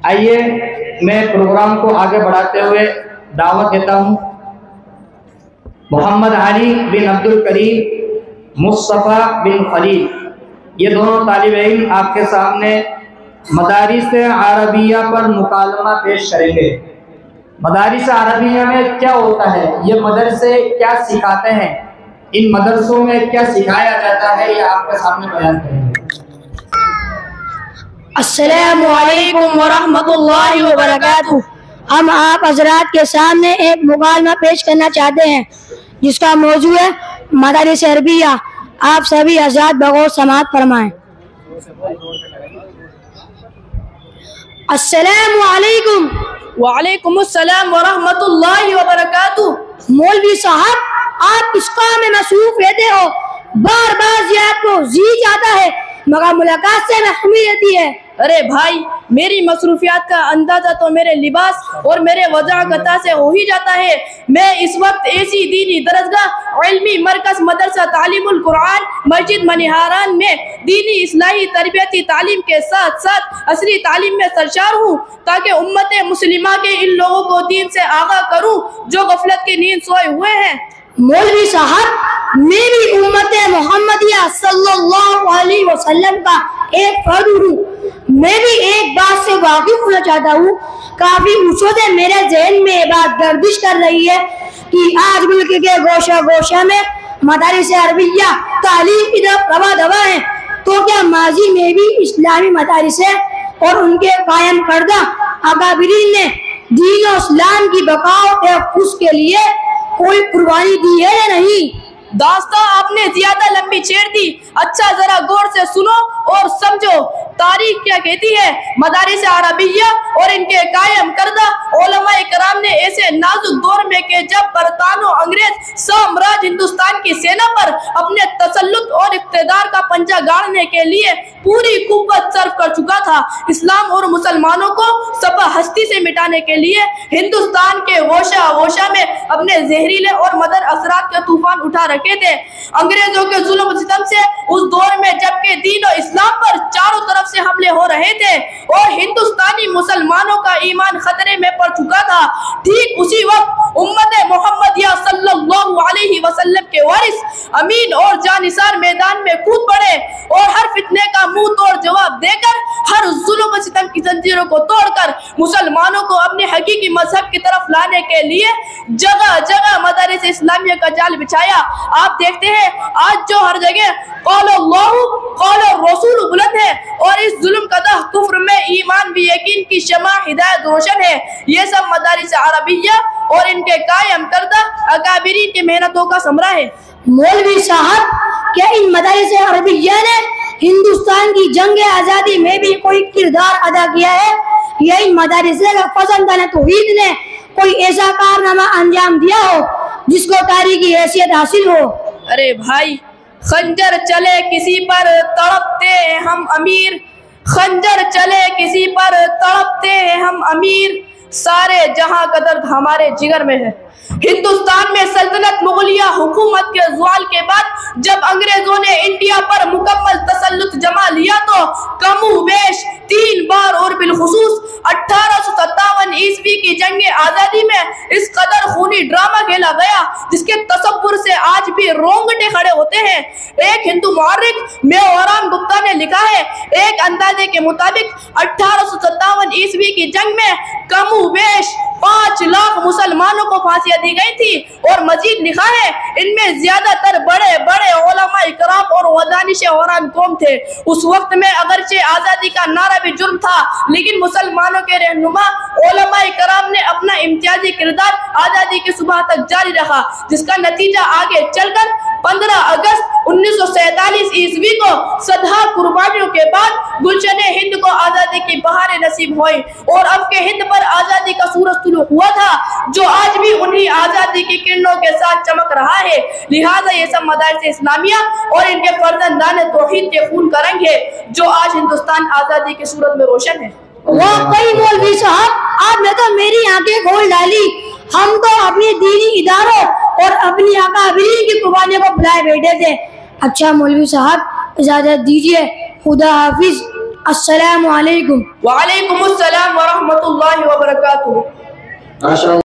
آئیے میں پروگرام کو آگے بڑھاتے ہوئے دعوت دیتا ہوں محمد علی بن عبد الکریم مصطفیٰ بن خلیل، یہ دونوں طالب علم آپ کے سامنے مدارس عربیہ پر مکالمہ پیش کریں گے۔ مدارس عربیہ میں کیا ہوتا ہے، یہ مدرسے کیا سکھاتے ہیں، ان مدرسوں میں کیا سکھایا جاتا ہے، یہ آپ کے سامنے بیان کریں گے۔ السلام علیکم ورحمۃ اللہ وبرکاتہ۔ ہم آپ حضرات کے سامنے ایک مکالمہ پیش کرنا چاہتے ہیں جس کا موضوع ہے مدارس عربیہ۔ آپ سبھی حضرات بغور سماعت فرمائیں۔ السلام علیکم۔ وعلیکم السلام ورحمۃ اللہ وبرکاتہ۔ مولوی صاحب، آپ اس کام میں مصروف رہتے ہو، بار بار زیارت کو جی جاتا ہے مگر ملاقات سے محرومی رہتی ہے۔ ارے بھائی، میری مصروفیات کا اندازہ تو میرے لباس اور میرے وضاحت سے ہو ہی جاتا ہے۔ میں اس وقت ایسی دینی درسگاہ علمی مرکز مدرسہ تعلیم القرآن مسجد منیہاران میں دینی اصلاحی تربیتی تعلیم کے ساتھ ساتھ عصری تعلیم میں سرشار ہوں تاکہ امت مسلمہ کے ان لوگوں کو دین سے آگاہ کروں جو غفلت کی نیند سوئے ہوئے ہیں۔ مولوی صاحب، میں بھی امت محمدیہ صلی اللہ علیہ وسلم کا ایک فرد ہوں۔ میں بھی ایک بات سے واقف ہونا چاہتا ہوں۔ کافی عرصوں سے میرے ذہن میں یہ بات گردش کر رہی ہے کہ آج ملک کے گوشہ گوشہ میں مدارس عربیہ تعلیم کی طرف رواں دوا ہیں، تو کیا ماضی میں بھی اسلامی مدارس اور ان کے قائم کردہ اکابرین نے دین و اسلام کی بقا و تحفظ کے لیے کوئی قربانی دی ہے یا نہیں؟ داستان آپ نے زیادہ لمبی چھیڑ دی، اچھا ذرا غور سے سنو اور سمجھو۔ تاریخ کیا کہتی ہے؟ مدارس عربیہ اور ان کے قائم کردہ علماء کرام نے ایسے نازک دور میں کہ جب برطانوی انگریز سامراج ہندوستان کی سینا پر اپنے تسلط اور اقتدار کا پنجہ گاڑنے کے لیے پوری قوت صرف کر چکا تھا، اسلام اور مسلمانوں کو صفحہ ہستی سے مٹانے کے لیے ہندوستان کے گوشہ گوشہ میں اپنے زہریلے اور مدر اثرات کے طوفان اٹھا رکھے تھے۔ انگریزوں کے ظلم و ستم سے اس دور میں جبکہ دین و اسلام پر چاروں طرف سے حملے ہو رہے تھے اور ہندوستانی مسلمانوں کا ایمان خطرے میں پڑ چکا تھا، ٹھیک اسی وقت امت محمدیہ صلی اللہ علیہ وسلم کے وارث امین اور جانثار میدان میں کود پڑے اور ہر فتنے کا منہ توڑ جواب دے کر، ہر ظلم و ستم کی زنجیروں کو توڑ کر مسلمانوں کو اپنے حقیقی مذہب کی طرف لانے کے لیے جگہ جگہ مدارس اسلامیہ کا جال بچھایا۔ آپ دیکھتے ہیں آج جو ہر جگہ قول اللہ قول الرسول بلند ہے اور اس ظلم قدح کفر میں ایمان بھی یقین کی شمع ہدایت روشن ہے، یہ سب مدارس عربیہ اور ان کے قائم کردہ اکابرین کی محنتوں کا ثمرہ ہے۔ مولوی صاحب، کیا ان مدارس عربیہ نے ہندوستان کی جنگ آزادی میں بھی کوئی کردار ادا کیا ہے، یا ان مدارس پسندان توحید نے کوئی ایسا کارنامہ انجام دیا ہو جس کو تاریخی حیثیت حاصل ہو؟ ارے بھائی، خنجر چلے کسی پر تڑپتے ہیں ہم امیر، خنجر چلے کسی پر تڑپتے ہیں ہم امیر، سارے جہاں کا درد ہمارے جگر میں ہے۔ ہندوستان میں سلطنت مغلیہ حکومت کے زوال کے بعد جب انگریزوں نے انڈیا پر مکمل تسلط جما لیا تو کم و بیش 3 بار اور بالخصوص 1857 عیسوی کی جنگ آزادی میں اس قدر خونی ڈرامہ کھیلا گیا جس کے تصور سے آج بھی رونگٹے کھڑے ہوتے ہیں۔ ایک ہندو مورخ میورام گپتا نے لکھا ہے، ایک اندازے کے مطابق 1857 عیسوی کی جنگ میں کم و بیش 5 لاکھ مسلمانوں کو پھانسیاں دی گئی تھی، اور مزید لکھا ہے ان میں زیادہ تر بڑے بڑے علماء کرام اور ودانش اوران قوم تھے۔ اس وقت میں اگرچہ آزادی کا نعرہ بھی جرم تھا، لیکن مسلمانوں کے رہنما علماء کرام نے اپنا امتیازی کردار آزادی کی صبح تک جاری رکھا، جس کا نتیجہ آگے چل کر 15 اگست 1947 عیسوی کو صدہا قربانیوں کے بعد گلشن ہند کو آزادی کی بہاریں نصیب ہوئی، اور اب کے ہند پر آزادی کا سورج طلوع ہوا تھا جو آج بھی انہی آزادی کی کرنوں کے ساتھ چمک رہا ہے۔ لہٰذا یہ سب مدارس اسلامیہ اور ان کے فرزندان توحید کے خون کا رنگ ہے جو آج ہندوستان آزادی کی صورت میں روشن ہے۔ واقعی مولوی صاحب، آپ نے تو میری آنکھیں کھول ڈالی۔ ہم تو اپنی دینی اداروں اور اپنی اکابرین کی قربانیوں کو بھلائے بیٹھے تھے۔ اچھا مولوی صاحب، اجازت دیجیے، خدا حافظ، السلام علیکم۔ وعلیکم السلام ورحمۃ اللہ وبرکاتہ.